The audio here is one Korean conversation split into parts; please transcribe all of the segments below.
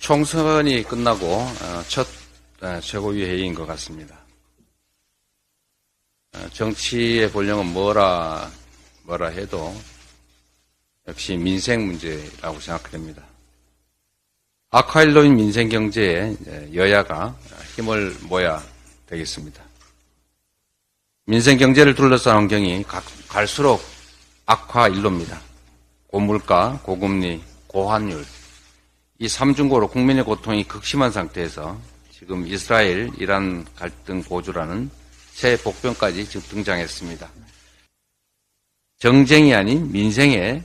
총선이 끝나고 첫 최고위 회의인 것 같습니다. 정치의 본령은 뭐라 해도 역시 민생 문제라고 생각됩니다. 악화일로인 민생 경제에 여야가 힘을 모아야 되겠습니다. 민생 경제를 둘러싼 환경이 갈수록 악화일로입니다. 고물가, 고금리, 고환율, 이 삼중고로 국민의 고통이 극심한 상태에서 지금 이스라엘, 이란 갈등 고조라는 새 복병까지 지금 등장했습니다. 정쟁이 아닌 민생에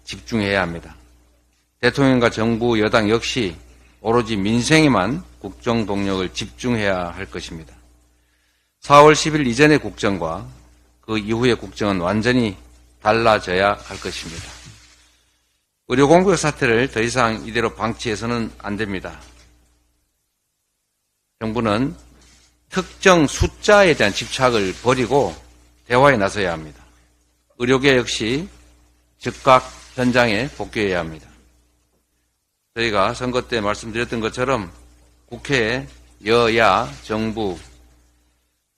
집중해야 합니다. 대통령과 정부, 여당 역시 오로지 민생에만 국정 동력을 집중해야 할 것입니다. 4월 10일 이전의 국정과 그 이후의 국정은 완전히 달라져야 할 것입니다. 의료 공백 사태를 더 이상 이대로 방치해서는 안 됩니다. 정부는 특정 숫자에 대한 집착을 버리고 대화에 나서야 합니다. 의료계 역시 즉각 현장에 복귀해야 합니다. 저희가 선거 때 말씀드렸던 것처럼 국회에 여야, 정부,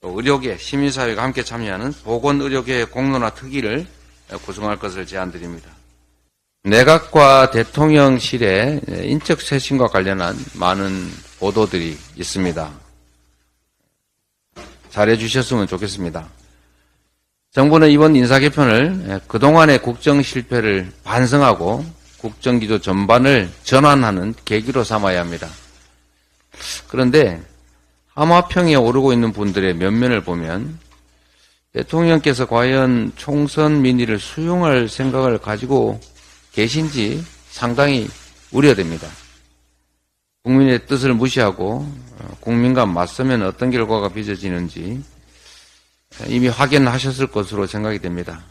또 의료계, 시민사회가 함께 참여하는 보건의료계 공론화 특위를 구성할 것을 제안드립니다. 내각과 대통령실의 인적 쇄신과 관련한 많은 보도들이 있습니다. 잘해 주셨으면 좋겠습니다. 정부는 이번 인사 개편을 그동안의 국정 실패를 반성하고 국정기조 전반을 전환하는 계기로 삼아야 합니다. 그런데 하마평에 오르고 있는 분들의 면면을 보면 대통령께서 과연 총선 민의를 수용할 생각을 가지고 계신지 상당히 우려됩니다. 국민의 뜻을 무시하고 국민과 맞서면 어떤 결과가 빚어지는지 이미 확인하셨을 것으로 생각이 됩니다.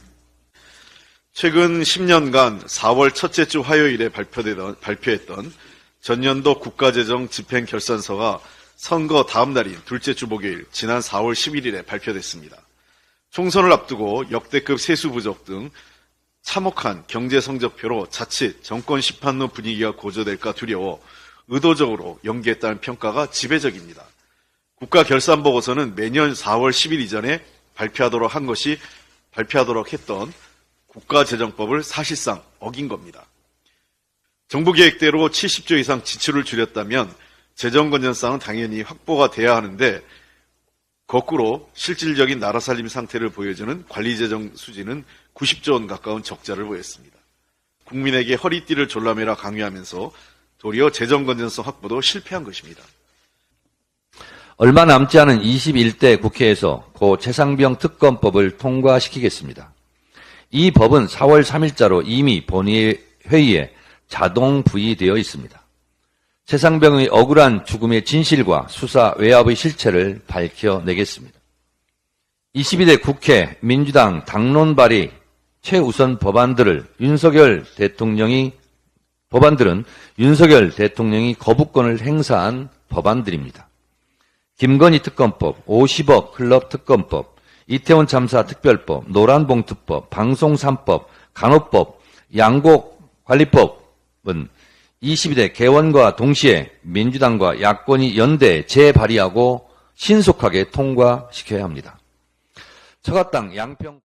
최근 10년간 4월 첫째 주 화요일에 발표했던 전년도 국가재정 집행결산서가 선거 다음 날인 둘째 주 목요일 지난 4월 11일에 발표됐습니다. 총선을 앞두고 역대급 세수 부족 등 참혹한 경제 성적표로 자칫 정권 심판론 분위기가 고조될까 두려워 의도적으로 연기했다는 평가가 지배적입니다. 국가결산보고서는 매년 4월 10일 이전에 발표하도록 했던 국가재정법을 사실상 어긴 겁니다. 정부 계획대로 70조 이상 지출을 줄였다면 재정 건전성은 당연히 확보가 돼야 하는데 거꾸로 실질적인 나라 살림 상태를 보여주는 관리재정 수지는 90조 원 가까운 적자를 보였습니다. 국민에게 허리띠를 졸라매라 강요하면서 도리어 재정 건전성 확보도 실패한 것입니다. 얼마 남지 않은 21대 국회에서 고 최상병 특검법을 통과시키겠습니다. 이 법은 4월 3일자로 이미 본회의에 자동 부의되어 있습니다. 최상병의 억울한 죽음의 진실과 수사 외압의 실체를 밝혀내겠습니다. 22대 국회 민주당 당론 발의 최우선 법안들은 윤석열 대통령이 거부권을 행사한 법안들입니다. 김건희 특검법, 50억 클럽 특검법, 이태원 참사 특별법, 노란봉투법, 방송 3법, 간호법, 양곡관리법은 22대 개원과 동시에 민주당과 야권이 연대 재발의하고 신속하게 통과시켜야 합니다. 처갓당 양평